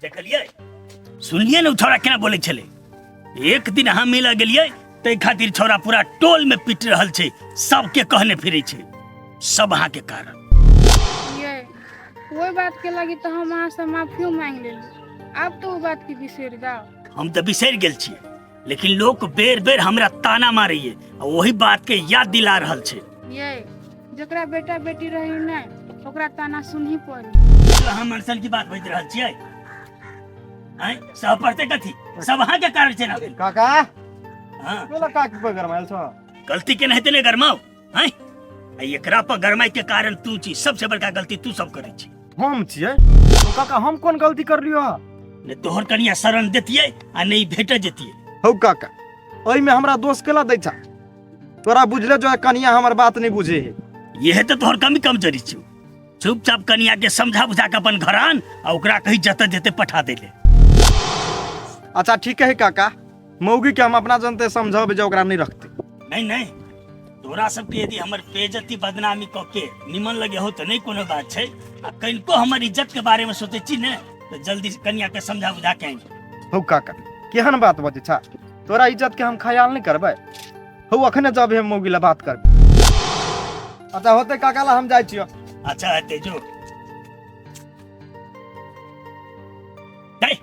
देखलिए सुनलिए ना छोरा केना बोले छले। एक दिन हम मिला गेलिए तै खातिर छोरा पूरा टोल में पिट रहल छे, सबके कहने फिरे छे, सब अहाँ के कारण। ये कोई बात के लगी तो हम अहाँ से माफियो मांग लेली। आप तो वो बात की बिसर जाओ। हम तो बिसर गेल छिए, लेकिन लोग बेर बेर हमरा ताना मारैये और वही बात के याद दिला रहल छे। ये जकरा बेटा बेटी रही ना ओकरा ताना सुन ही पड़ी। हम अनसन की बात बज रहल छिए। हैं सब पढ़ते कथी, सब अहाँ के कारण छे ना। काका हां बोला काकी पर गरमाइल छ। गलती के नहीं तने गरमाओ हैं। एकरा पर गरमाई के कारण तू छी, सबसे बड़का गलती तू सब करे छी। हम छिए तो काका हम कौन गलती कर लियो? ने तोहर कनिया शरण देतिए आ नहीं भेट जतिए। हौ काका ओइ में हमरा दोष केला दै छ? तोरा बुझले जो है कनिया हमर बात नहीं बुझे है। यह तो तोहर कमी कमजोरी छी। चुपचाप कनिया के समझा बुझा के अपन घर आन आ ओकरा कहीं जते जते पठा देले। अच्छा ठीक है काका, मौगी के हम अपना जनते समझाबे जो ओकरा नहीं रखते। नहीं नहीं, तोरा सबके यदि हमर बेइज्जती बदनामी क के निमन लगे हो तो नहीं कोनो बात छै। आ कनको हमर इज्जत के बारे में सोचे छी ने तो जल्दी से कनिया के समझा बुझा के आएंगे। हौ काका केहन बात बजे छ? तोरा इज्जत के हम ख्याल नहीं करबे। हौ अखने जब हम मौगी ला बात करबे। अच्छा होते काका ला हम जाय छियो। अच्छा हते जो दे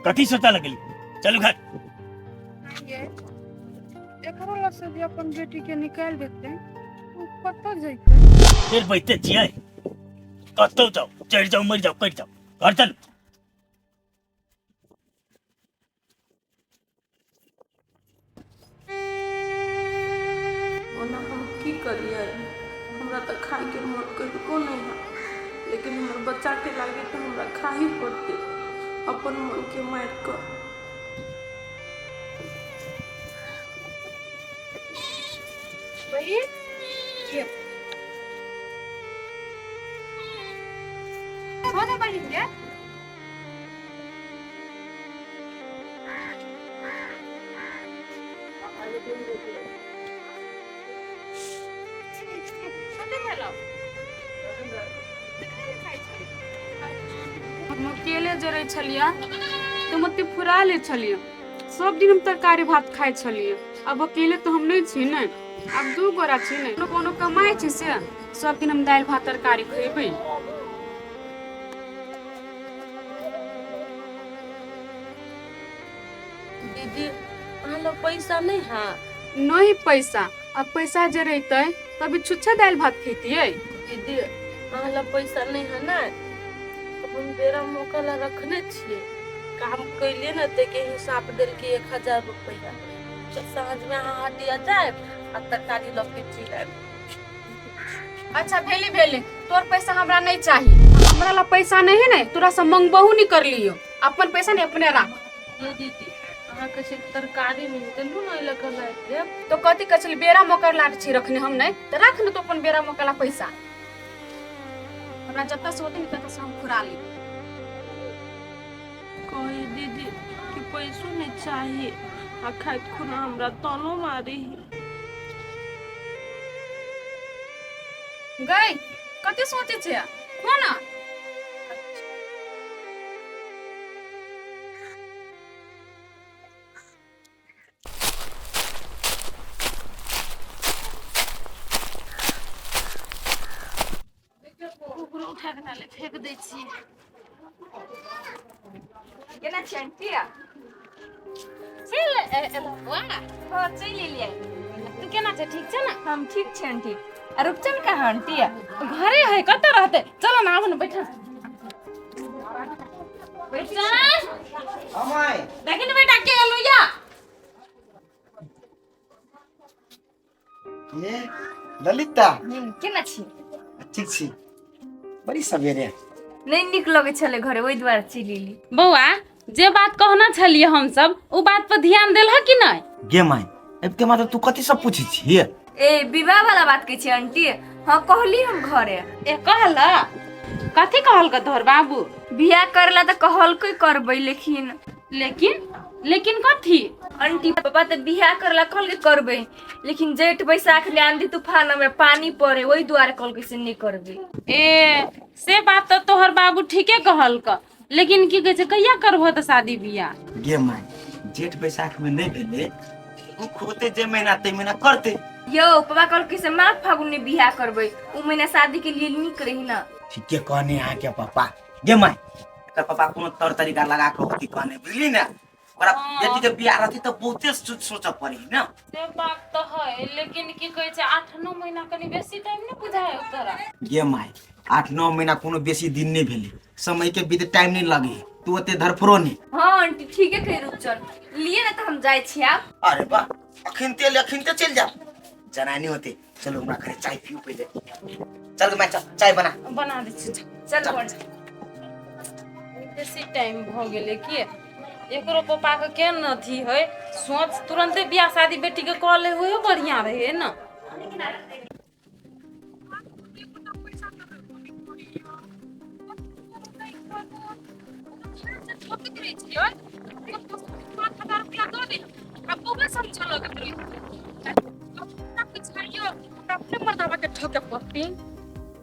कथी सोचा लगली, चलू घर। ये एकरो लग से भी अपन बेटी के निकाल देते वो कतो जइते। फिर बैठते छिए, कतो जाओ, चढ़ जाओ, मर जाओ, कट जाओ, घर चल। ओना हम की करिए, हमरा तो खाए के मन कहिको नहीं है, लेकिन हमर बच्चा के लागे तो हमरा खा ही पड़ते अपन मन के मार कर। भाई ये कौन बड़ी है? हम अकेले जरे छलिया तो मत फुरा ले छलिया। सब दिन हम तरकारी भात खाए छलिया। अब अकेले तो हम नहीं छी ने, अब दू गोरा छी ने, कोनो कमाए छी से सब दिन हम दाल भात तरकारी खेबै। दीदी अहाँ लोग पैसा नहीं है? नहीं पैसा, अब पैसा जरेते तभी छुच्छा दाल भात खेतिए। दीदी अहाँ लोग पैसा नहीं है ना, अपन बेरा मौका ला रखने छिए। काम कैले न ते के हिसाब देल के 1000 रुपया। जब सांझ में अहाँ हटिया जाए आ तरकारी लग के चिल्लाए। अच्छा भेली भेली, तोर पैसा हमरा नहीं चाहिए। हमरा ला पैसा नहीं है, तोरा से मंगबहू नहीं कर लियो। अपन पैसा नहीं अपने रख। ये दीदी अहाँ के से तरकारी में देलू न लगा ला दे तो कथी कचल बेरा मोकर ला छी रखने हम नहीं तो रख न तो अपन बेरा मोकला पैसा। हमरा जत्ता से होते तत्ता से हम खुरा ली। कहे दीदी कि पैसो नहीं चाहिए आ खाइत खुना हमरा तनो मारी। गई कथी सोचे छे कोना? ओकरो उठा के नाले फेंक दै छी। केना छंटिया चल ए वाला हो चल लिया। तू केना छे? ठीक छे ना? हम ठीक छंटी। और उपचन कहाँ हंटिया? घरे है कत रहते? चलो ना आवन बैठा। बैठा अमाय देखिन बेटा के एलो या। ये ललिता केना छी? ठीक छी। बड़ी सवेरे नहीं निक लगे छले घरे ओइ द्वार चिलीली। बौआ जे बात कहना छलिए हम सब उ बात पर ध्यान देल है कि नहीं? गे माय अब के मात्र तू कथि सब पूछी छी? ए विवाह वाला बात के छी आंटी? हां कहली हम घरे। ए कहला कथी कहल का तोहर बाबू? बियाह करला त कहल कोई करबै लेकिन लेकिन कथी? आंटी पापा त बियाह करला कहल के करबै लेकिन जेठ बैसाख ले आंधी तूफान में पानी पड़े ओइ द्वारे कहल के से नहीं करबै। ए से बात तो तोहर बाबू ठीके कहल का। लेकिन की कहै छै कहिया करबो तऽ शादी बियाह? गे माय जेठ बैसाख में नहीं भेले वो खोते जे महीना ते महीना करते। यो पापा कहल कि से माघ फागुन में बियाह करबै, उ महीना शादी के लिए निक रही ना। ठीके कहने यहाँ के पापा। गे माय एकर पापा कोनो तौर तरीका लगा के होती कहने बुझली ना। ओकरा बेटी के बियाह रहती तो बहुते सोच पड़ी ना। से बात तो है, लेकिन की कहै छै 8-9 महीना कनी बेसी टाइम नहीं बुझाय तोरा? गे माय 8-9 महीना कोनो बेसी दिन नहीं भेले, समय के बीते टाइम नहीं लगे, तू ओते धरफरो नहीं। हां आंटी ठीके कह रुक चल लिए ना तो हम जाय छी आब। अरे वाह अखिन ते चल जा जनानी होते। चलो हमरा घरे चाय पियो पहले। चल गे माय चल चाय बना दे छी। चल बोल बेसी टाइम भ गेले की एकरो पापा के केन अथी है, सोच तुरंते बियाह शादी बेटी के कॉल ले हुए बढ़िया रहे ना।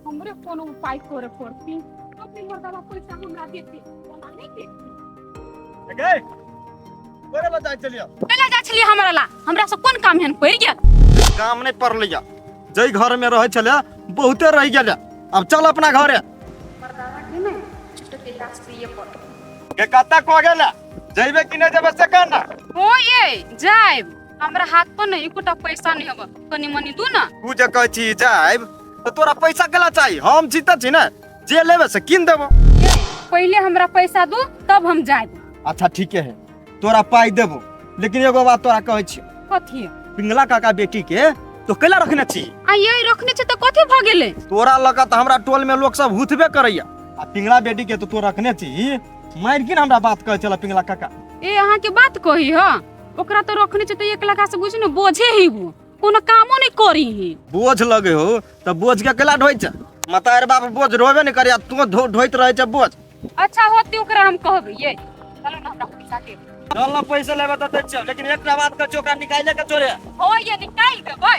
हमरे कोनो उपाय करे पड़ती, अपनी मर्दावा पैसा हमरा देती, ओना नहीं देती। गए कोरे बताय चलियो पहले जा छलिए हमरा ला, हमरा से कोन काम हेन पड़ गया? काम नहीं पड़ लिया, जई घर में रहे चले बहुते रह गेले। अब चल अपना घरे। मर्दावा के नहीं छोटे गाछ पे ये पड़ के कत्ता को गेले जइबे कि नहीं जेबे से कहना। हो ये जाइब, हमरा हाथ पर नहीं एकोटा पैसा नहीं हबा, कनी मनी दू ना। तू जे कह छी जाइब तो तोरा पैसा केला चाहिए? हम जीता छी ना, जे लेबे से किन देबो। पहले हमरा पैसा दू तब हम जाइब। अच्छा ठीक है तोरा पाई देबो, लेकिन एगो बात तोरा कहै छी, कथी पिंगला काका बेटी के तो केला रखने छी? आ ये रखने छ त कथी भ गेले? तोरा लगा त हमरा टोल में लोग सब हुतबे करैया, आ पिंगला बेटी के तो तोरा रखने छी। मार गिन हमरा बात कह चला पिंगला काका। ए अहाँ के बात कही ह, ओकरा तो रखने छ त 1 लाख से बुझ न बोझे ही वो कोनो कामो नहीं करी ही। बोझ लगे हो त बोझ के केला ढोइ छ? मतार बाप बोझ रोबे नहीं करे, तू ढोइत रहे छ बोझ। अच्छा होती ओकरा हम कहबे ये चलो ना हमरा पैसा के। चल ना पैसा लेबे त दे छ, लेकिन एकटा बात कर ओकरा निकाले के चोरे। हो ये निकाल देबै।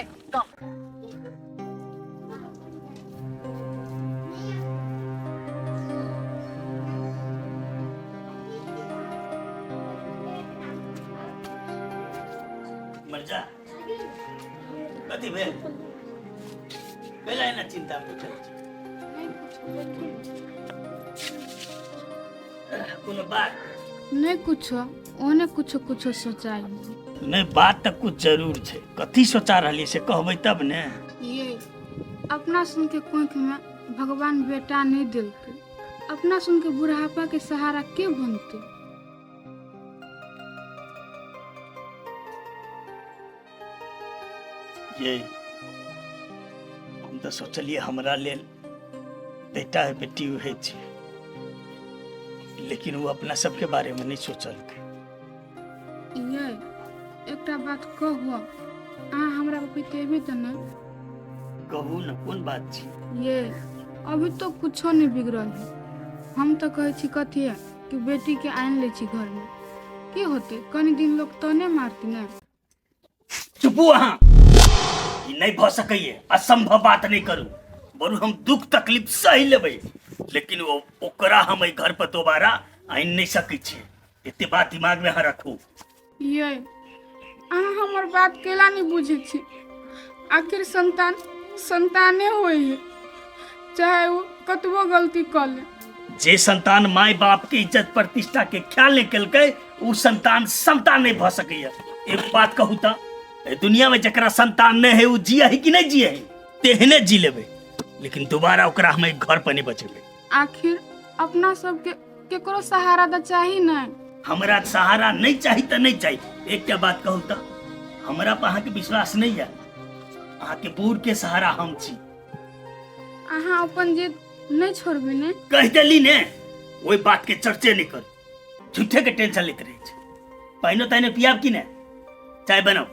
मर्जा कथी भेल? पहले ना चिंता में चल कोनो बात नहीं कुछो, ओने कुछो कुछो सोचाई। नहीं बात तो कुछ जरूर छे, कथी सोचा रहली से कहबै तब ने। ये अपना सुन के कोख में भगवान बेटा नहीं दिलते, अपना सुन के बुढ़ापा के सहारा के बनते। ये हम तो सोचलिए हमरा लेल बेटा है बेटी है छे, लेकिन वो अपना सबके बारे में नहीं सोचल। ये एकटा बात कहू, अहाँ हमरा बतेबे त नहीं? कहू न कौन बात छी? ये अभी तो कुछो नहीं बिगड़ल है, हम तो कहे छी कथी है कि बेटी के आन ले छी घर में, की होते कनी दिन लोग तो नहीं मारती ना। चुप अहाँ, ई नहीं भ सकैए, असंभव बात नहीं करू। बरू हम दुख तकलीफ सही लेबै, लेकिन ओकरा हम एहि घर पर दोबारा आनि नहीं सकै छी। एते बात दिमाग में रखू। ये अहाँ हमर बात केला नहीं बुझे छी? आखिर संतान संताने होई है, चाहे वो कतबो गलती कर ले। जे संतान माय बाप के इज्जत प्रतिष्ठा के ख्याल नहीं केलकै, उ संतान संतान नहीं भ सकैए। एक बात कहू त, दुनिया में जकरा संतान नहीं है, उ जिया है कि नहीं जिया है? तेहने जी लेबै, लेकिन दोबारा ओकरा हम घर पर नहीं बचेबै। आखिर अपना सबके केकरो सहारा तो चाहिए ना। हमरा सहारा नहीं चाही त नहीं चाही। एक बात कहू त, हमरा पर अहाँ के विश्वास नहीं है? अहाँ के बूढ़ के सहारा हम छी। अहाँ अपन जिद नहीं छोड़बे ने? कह देली ने, वही बात के चर्चे नहीं कर, झूठे के टेंशन लेते रहे छै। पाइनो ताइनो पियाब कि ने? चाय बनाओ।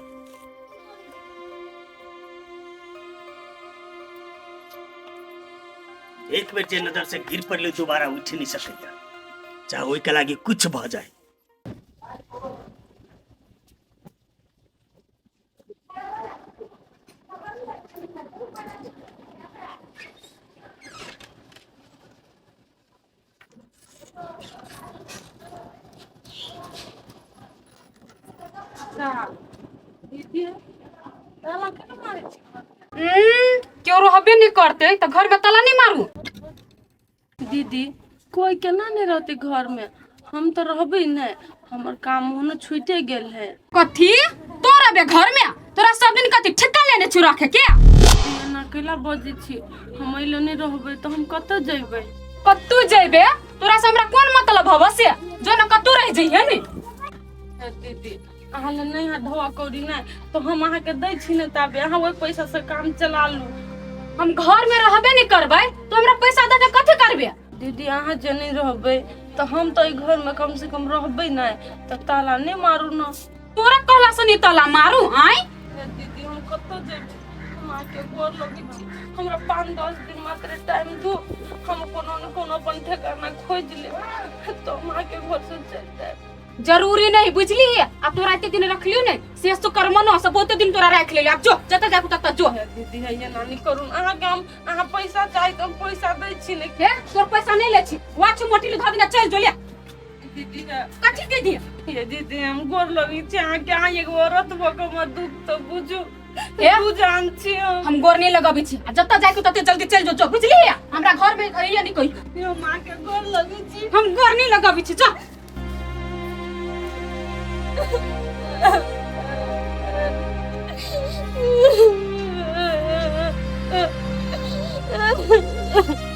एक बेर जे नजर से गिर पड़ले दोबारा उठ नहीं सकैया, चाहे ओहि के लागी कुछ भ जाए। अच्छा दीदी ताला केना मारै छी क्यों रहबे नहीं करते तो घर में ताला नहीं मारू। दीदी कोई केना नहीं रहते घर में, हम तो रहबे नहीं, हमर काम होने छूटे गेल है। कथी तोरा बे घर में तोरा सब दिन कथी ठेका लेने छु रखे के एना केला बजै छी, हम अइले नहीं रहबे तो हम कत जेबै? कत्तू जेबे तोरा से हमरा कोन मतलब हव से जो न कत्तू रह जइहे ने। दीदी अहाँ ले नहीं हाथ धोआ कौड़ी नहीं तो हम अहाँ के दै छी ने ताबे अहाँ ओइ पैसा से काम चला लू। हम घर में रहबे नहीं करबै तो हमरा पैसा दे के कथी करबे? दीदी अहाँ जे नहीं रहबे तो हम तो ई घर में कम से कम रहबे नहीं, तो ताला नहीं मारू ना। तोरा कहला से नहीं ताला मारू आई। दीदी हम कत जेबै? हम आके गोर लगे छी, हमरा 5-10 दिन मात्र टाइम दो, हम कोनो न कोनो अपन ठिकाना खोज लेब तो हम आके घर से चल जाए। जरूरी नहीं बुझली है। अब तोरा एते दिन रखलियो नहीं शेष तो कर्मनो सब बहुते दिन तोरा रख ले। अब जो जत जाकू तत जो। दीदी है ये नानी करू अहाँ के हम अहाँ पैसा चाहि तो हम पैसा दै छी ने। हे तोर पैसा नहीं ले छी वाच मोटी ले धदिना चल जो ले। दीदी है कथी के दिए? ये दीदी हम गोर लगे छी अहाँ के, अहाँ एगो औरत भ के हमर दुख तो बुझू। हे तू जान छी हम गोर नहीं लगाबी छी जत जाकू तते जल्दी चल जो बुझली है। हमरा घर में घरिया नहीं कोई हम मां के गोर लगे छी। हम गोर नहीं लगाबी छी जा। Ha ha ha.